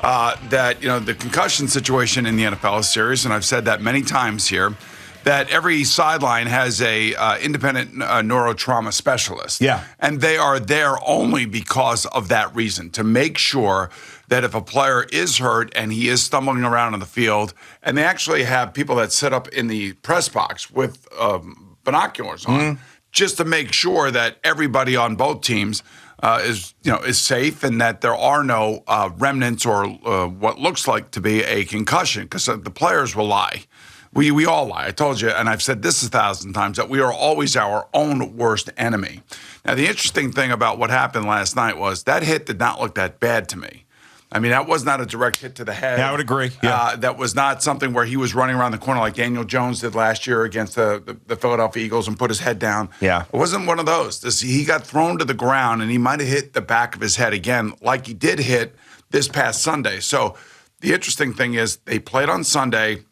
that, the concussion situation in the NFL is serious, and I've said that many times here, that every sideline has a independent neurotrauma specialist. Yeah. And they are there only because of that reason, to make sure that if a player is hurt and he is stumbling around on the field, and they actually have people that sit up in the press box with binoculars on, just to make sure that everybody on both teams is safe, and that there are no remnants or what looks like to be a concussion, because the players will lie. We all lie. I told you, and I've said this 1,000 times, that we are always our own worst enemy. Now, the interesting thing about what happened last night was that hit did not look that bad to me. I mean, that was not a direct hit to the head. Yeah, I would agree. Yeah. That was not something where he was running around the corner like Daniel Jones did last year against the Philadelphia Eagles and put his head down. Yeah. It wasn't one of those. He got thrown to the ground, and he might have hit the back of his head again, like he did hit this past Sunday. So the interesting thing is they played on Sunday.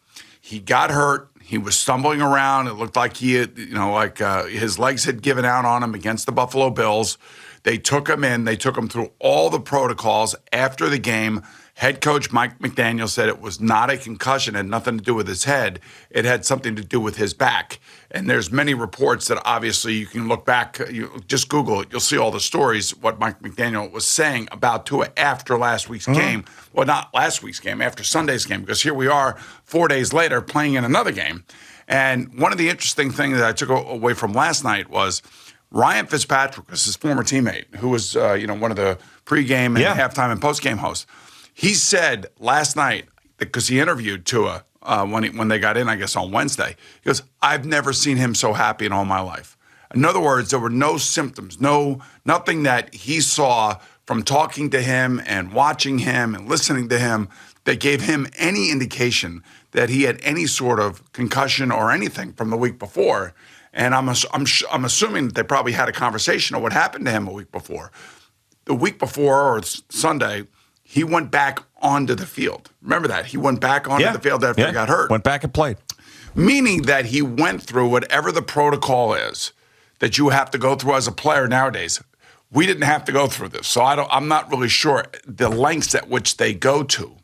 He got hurt. He was stumbling around. It looked like he had, his legs had given out on him against the Buffalo Bills. They took him in. They took him through all the protocols. After the game, head coach Mike McDaniel said it was not a concussion. It had nothing to do with his head. It had something to do with his back. And there's many reports that obviously you can look back. You just Google it. You'll see all the stories, what Mike McDaniel was saying about Tua after last week's game. Well, not last week's game, after Sunday's game, because here we are 4 days later playing in another game. And one of the interesting things that I took away from last night was Ryan Fitzpatrick was his former teammate, who was one of the pregame and halftime and postgame hosts. He said last night, because he interviewed Tua when they got in, I guess, on Wednesday, he goes, "I've never seen him so happy in all my life." In other words, there were no symptoms, nothing that he saw from talking to him and watching him and listening to him that gave him any indication that he had any sort of concussion or anything from the week before. And I'm assuming that they probably had a conversation of what happened to him a week before. The week before, or Sunday, he went back onto the field. Remember that? He went back onto the field after he got hurt. Went back and played. Meaning that he went through whatever the protocol is that you have to go through as a player nowadays. We didn't have to go through this, so I'm not really sure the lengths at which they go to.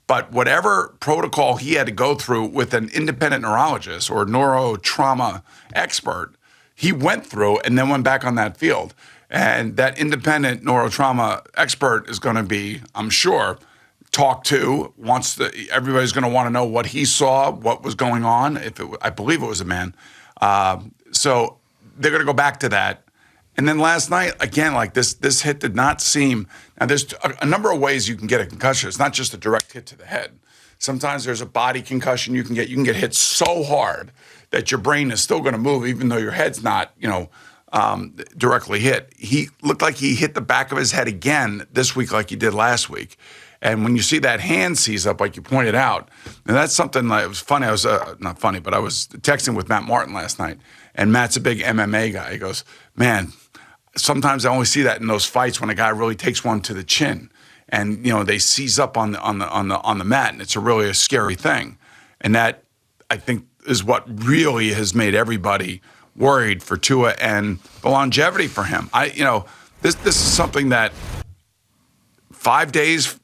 But whatever protocol he had to go through with an independent neurologist or neurotrauma expert, he went through and then went back on that field. And that independent neurotrauma expert is going to be, I'm sure, talked to. Everybody's going to want to know what he saw, what was going on. I believe it was a man. So they're going to go back to that. And then last night, again, like this hit did not seem. Now, there's a number of ways you can get a concussion. It's not just a direct hit to the head. Sometimes there's a body concussion you can get. You can get hit so hard that your brain is still going to move, even though your head's not, directly hit. He looked like he hit the back of his head again this week, like he did last week. And when you see that hand seize up, like you pointed out, and that's something like, it was funny. I was not funny, but I was texting with Matt Martin last night, and Matt's a big MMA guy. He goes, "Man, sometimes I only see that in those fights when a guy really takes one to the chin, and they seize up on the mat, and it's really a scary thing." And that, I think, is what really has made everybody worried for Tua and the longevity for him. This is something that 5 days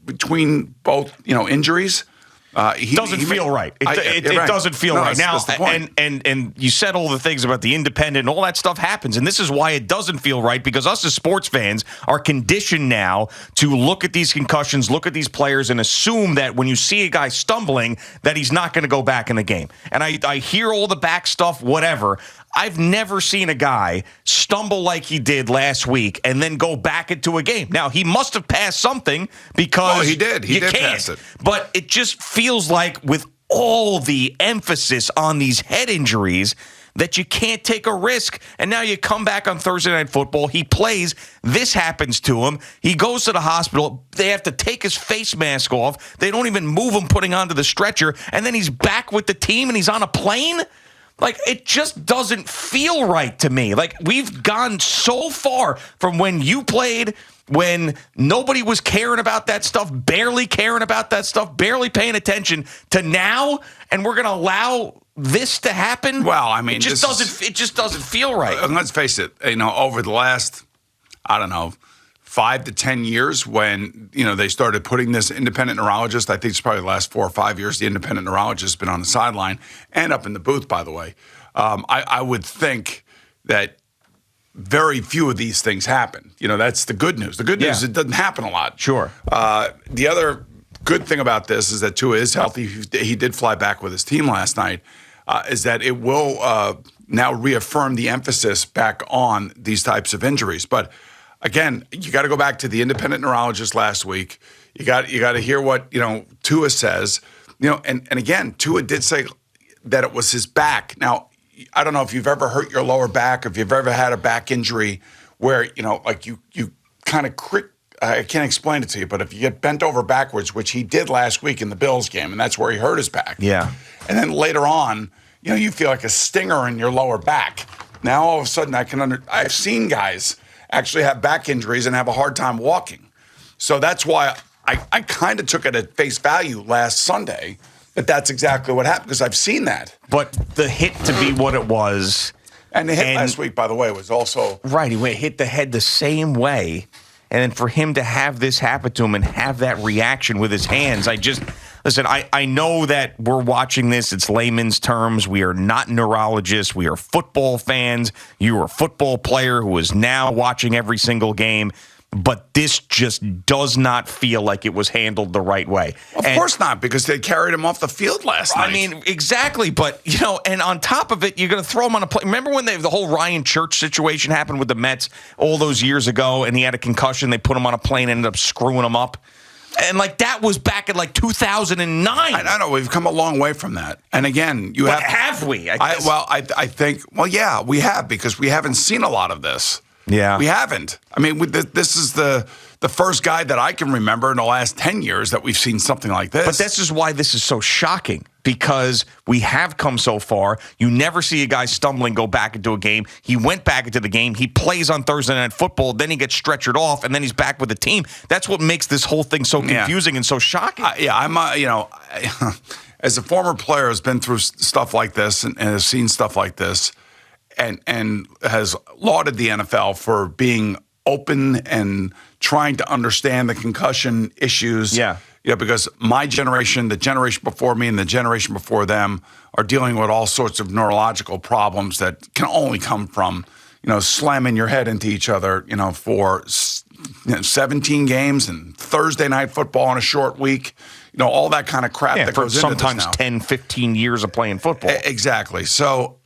between both injuries. Doesn't feel right. It doesn't feel right. Now, that's the point. And you said all the things about the independent, and all that stuff happens. And this is why it doesn't feel right, because us as sports fans are conditioned now to look at these concussions, look at these players, and assume that when you see a guy stumbling, that he's not going to go back in the game. And I hear all the back stuff, whatever. I've never seen a guy stumble like he did last week and then go back into a game. Now, he must have passed something, because he did. He did pass it. But it just feels like, with all the emphasis on these head injuries, that you can't take a risk. And now you come back on Thursday Night Football. He plays. This happens to him. He goes to the hospital. They have to take his face mask off. They don't even move him putting onto the stretcher. And then he's back with the team and he's on a plane. Like, it just doesn't feel right to me. Like, we've gone so far from when you played, when nobody was caring about that stuff, barely caring about that stuff, barely paying attention, to now, and we're going to allow this to happen. Well, I mean, it just doesn't feel right. Let's face it. Over the last, 5 to 10 years when, they started putting this independent neurologist. I think it's probably the last 4 or 5 years the independent neurologist has been on the sideline and up in the booth, by the way. I would think that very few of these things happen. That's the good news. The good news is it doesn't happen a lot. Sure. The other good thing about this is that Tua is healthy. He did fly back with his team last night, is that it will now reaffirm the emphasis back on these types of injuries. But again, you got to go back to the independent neurologist last week. You got to hear what Tua says. And again, Tua did say that it was his back. Now, I don't know if you've ever hurt your lower back, or if you've ever had a back injury where like you kind of I can't explain it to you, but if you get bent over backwards, which he did last week in the Bills game, and that's where he hurt his back. Yeah. And then later on, you feel like a stinger in your lower back. Now all of a sudden I've seen guys actually have back injuries and have a hard time walking. So that's why I kind of took it at face value last Sunday that that's exactly what happened, because I've seen that. But the hit to be what it was. And the hit last week, by the way, was also... Right, he hit the head the same way. And then for him to have this happen to him and have that reaction with his hands, listen, I know that we're watching this. It's layman's terms. We are not neurologists. We are football fans. You are a football player who is now watching every single game. But this just does not feel like it was handled the right way. Of course not, because they carried him off the field last night. I mean, exactly. But, and on top of it, you're going to throw him on a plane. Remember when the whole Ryan Church situation happened with the Mets all those years ago, and he had a concussion? They put him on a plane and ended up screwing him up. And, that was back in, 2009. I know. We've come a long way from that. And, again, have we? I think, yeah, we have, because we haven't seen a lot of this. Yeah. We haven't. I mean, this is the first guy that I can remember in the last 10 years that we've seen something like this. But this is why this is so shocking, because we have come so far. You never see a guy stumbling go back into a game. He went back into the game. He plays on Thursday Night Football. Then he gets stretchered off, and then he's back with the team. That's what makes this whole thing so confusing and so shocking. I'm as a former player who's been through stuff like this and has seen stuff like this, and has lauded the NFL for being open and trying to understand the concussion issues. Yeah. Because my generation, the generation before me, and the generation before them are dealing with all sorts of neurological problems that can only come from, slamming your head into each other, for 17 games and Thursday Night Football on a short week. All that kind of crap that goes into this now. Sometimes 10, 15 years of playing football. Exactly. So,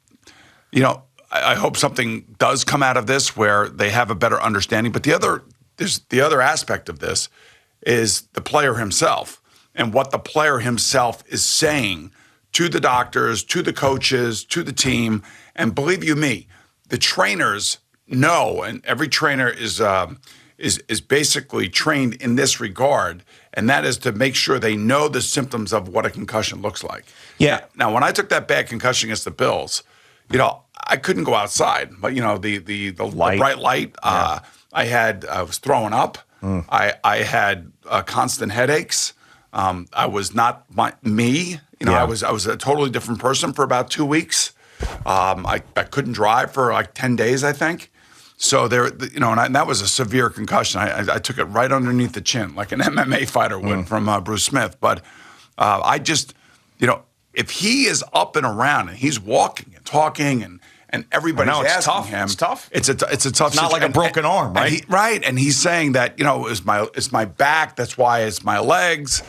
I hope something does come out of this where they have a better understanding. But the other aspect of this is the player himself, and what the player himself is saying to the doctors, to the coaches, to the team. And believe you me, the trainers know, and every trainer is basically trained in this regard, and that is to make sure they know the symptoms of what a concussion looks like. Yeah. Now, when I took that bad concussion against the Bills, I couldn't go outside, but the bright light. Yeah. I was throwing up. I had constant headaches. I was not me. I was a totally different person for about 2 weeks. I couldn't drive for 10 days, I think. So and that was a severe concussion. I took it right underneath the chin, like an MMA fighter would from Bruce Smith. But I just, if he is up and around and he's walking and talking and everybody's asking him. It's tough. It's a tough. It's not like a broken arm, right? Right, and he's saying that it's my back. That's why it's my legs.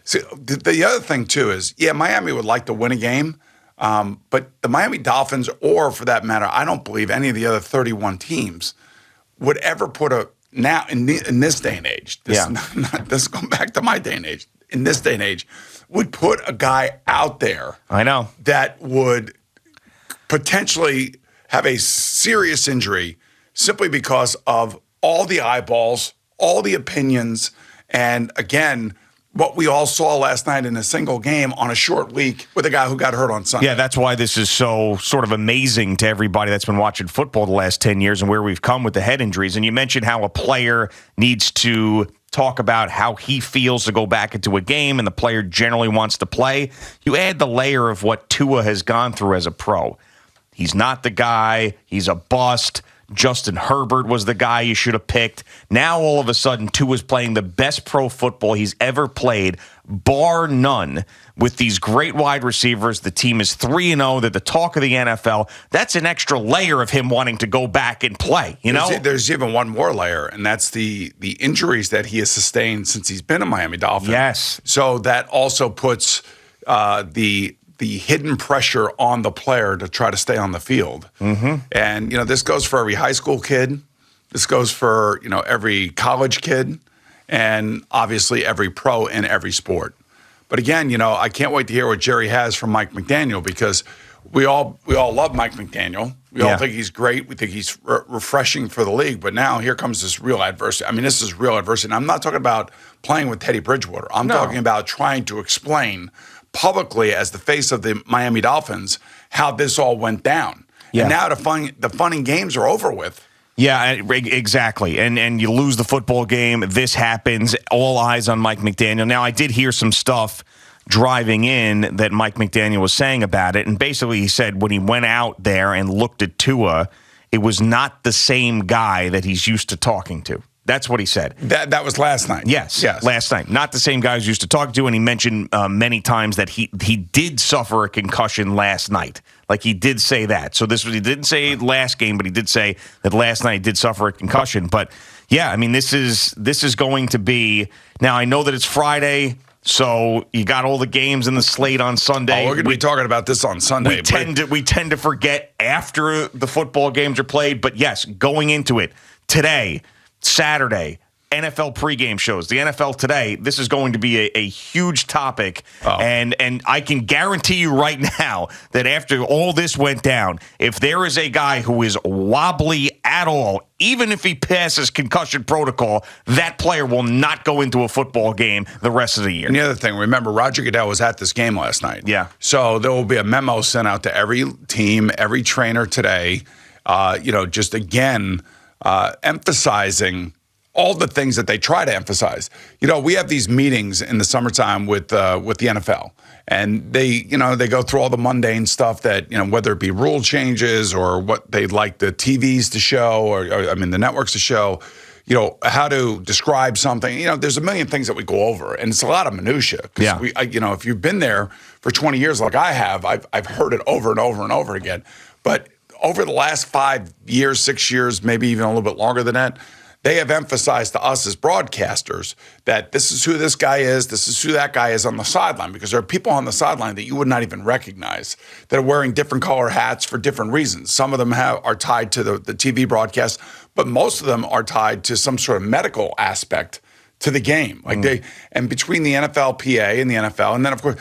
See, the other thing too is Miami would like to win a game, but the Miami Dolphins, or for that matter, I don't believe any of the other 31 teams would ever put now in this day and age. This going back to my day and age. In this day and age, would put a guy out there. I know. That would potentially have a serious injury simply because of all the eyeballs, all the opinions, and again, what we all saw last night in a single game on a short week with a guy who got hurt on Sunday. Yeah, that's why this is so sort of amazing to everybody that's been watching football the last 10 years and where we've come with the head injuries. And you mentioned how a player needs to talk about how he feels to go back into a game, and the player generally wants to play. You add the layer of what Tua has gone through as a pro. He's not the guy. He's a bust. Justin Herbert was the guy you should have picked. Now, all of a sudden, Tua's playing the best pro football he's ever played, bar none, with these great wide receivers. The team is 3-0. They're the talk of the NFL. That's an extra layer of him wanting to go back and play, you know? There's even one more layer, and that's the injuries that he has sustained since he's been a Miami Dolphin. Yes. So that also puts the hidden pressure on the player to try to stay on the field. Mm-hmm. And, this goes for every high school kid. This goes for, every college kid and obviously every pro in every sport. But again, I can't wait to hear what Jerry has from Mike McDaniel, because we all love Mike McDaniel. We all think he's great. We think he's refreshing for the league. But now here comes this real adversity. I mean, this is real adversity. And I'm not talking about playing with Teddy Bridgewater. I'm talking about trying to explain publicly, as the face of the Miami Dolphins, how this all went down. Yeah. And now the fun and games are over with. Yeah, exactly. And you lose the football game. This happens. All eyes on Mike McDaniel. Now, I did hear some stuff driving in that Mike McDaniel was saying about it. And basically he said when he went out there and looked at Tua, it was not the same guy that he's used to talking to. That's what he said. That was last night. Yes, last night. Not the same guy he's used to talk to, and he mentioned many times that he did suffer a concussion last night. Like, he did say that. So he didn't say last game, but he did say that last night he did suffer a concussion. But yeah, I mean, this is going to be. Now, I know that it's Friday, so you got all the games in the slate on Sunday. We're going to be talking about this on Sunday. We tend to forget after the football games are played. But yes, going into it today, Saturday, NFL pregame shows, the NFL Today, this is going to be a huge topic. And I can guarantee you right now that after all this went down, if there is a guy who is wobbly at all, even if he passes concussion protocol, that player will not go into a football game the rest of the year. And the other thing, remember, Roger Goodell was at this game last night. Yeah. So there will be a memo sent out to every team, every trainer today, just again, emphasizing all the things that they try to emphasize. We have these meetings in the summertime with the NFL, and they go through all the mundane stuff that, whether it be rule changes or what they'd like the TVs to show, or the networks to show, how to describe something. There's a million things that we go over, and it's a lot of minutia. Yeah. If you've been there for 20 years like I have, I've heard it over and over and over again. But over the last 5 years, 6 years, maybe even a little bit longer than that, they have emphasized to us as broadcasters that this is who this guy is, this is who that guy is on the sideline, because there are people on the sideline that you would not even recognize that are wearing different color hats for different reasons. Some of them are tied to the TV broadcast, but most of them are tied to some sort of medical aspect to the game. And between the NFLPA and the NFL, and then of course,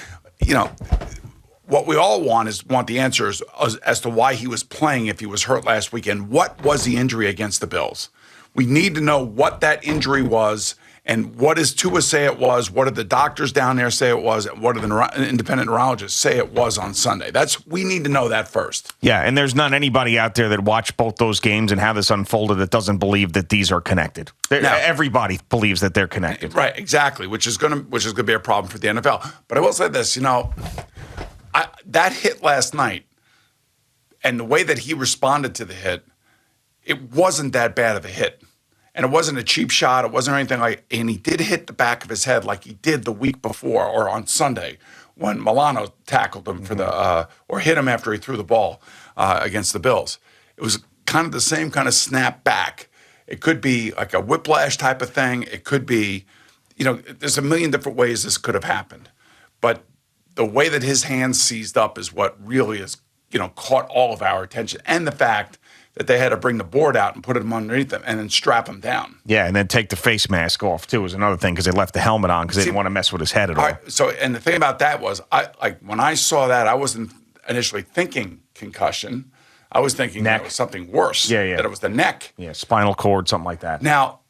what we all want the answers as to why he was playing if he was hurt last weekend. What was the injury against the Bills? We need to know what that injury was, and what does Tua say it was, what did the doctors down there say it was, and what did the independent neurologists say it was on Sunday. We need to know that first. Yeah, and there's not anybody out there that watched both those games and how this unfolded that doesn't believe that these are connected. Everybody believes that they're connected. Right, exactly, which is going to be a problem for the NFL. But I will say this, that hit last night and the way that he responded to the hit, it wasn't that bad of a hit. And it wasn't a cheap shot. It wasn't anything and he did hit the back of his head like he did the week before or on Sunday when Milano tackled him or hit him after he threw the ball against the Bills. It was kind of the same kind of snap back. It could be like a whiplash type of thing. It could be, there's a million different ways this could have happened. But the way that his hands seized up is what really has, caught all of our attention. And the fact that they had to bring the board out and put him underneath them and then strap him down. Yeah, and then take the face mask off, too, is another thing, because they left the helmet on because they didn't want to mess with his head at all. So, and the thing about that was, when I saw that, I wasn't initially thinking concussion. I was thinking that it was something worse. Yeah. That it was the neck. Yeah, spinal cord, something like that. Now,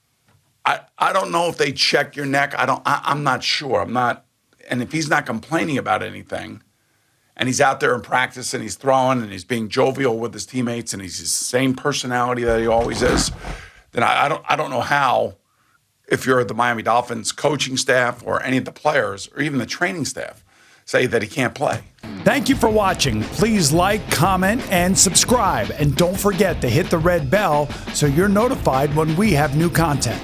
I don't know if they check your neck. I'm not sure. And if he's not complaining about anything, and he's out there in practice and he's throwing and he's being jovial with his teammates and he's his same personality that he always is, then I don't know how, if you're the Miami Dolphins coaching staff or any of the players or even the training staff, say that he can't play. Thank you for watching. Please like, comment, and subscribe. And don't forget to hit the red bell so you're notified when we have new content.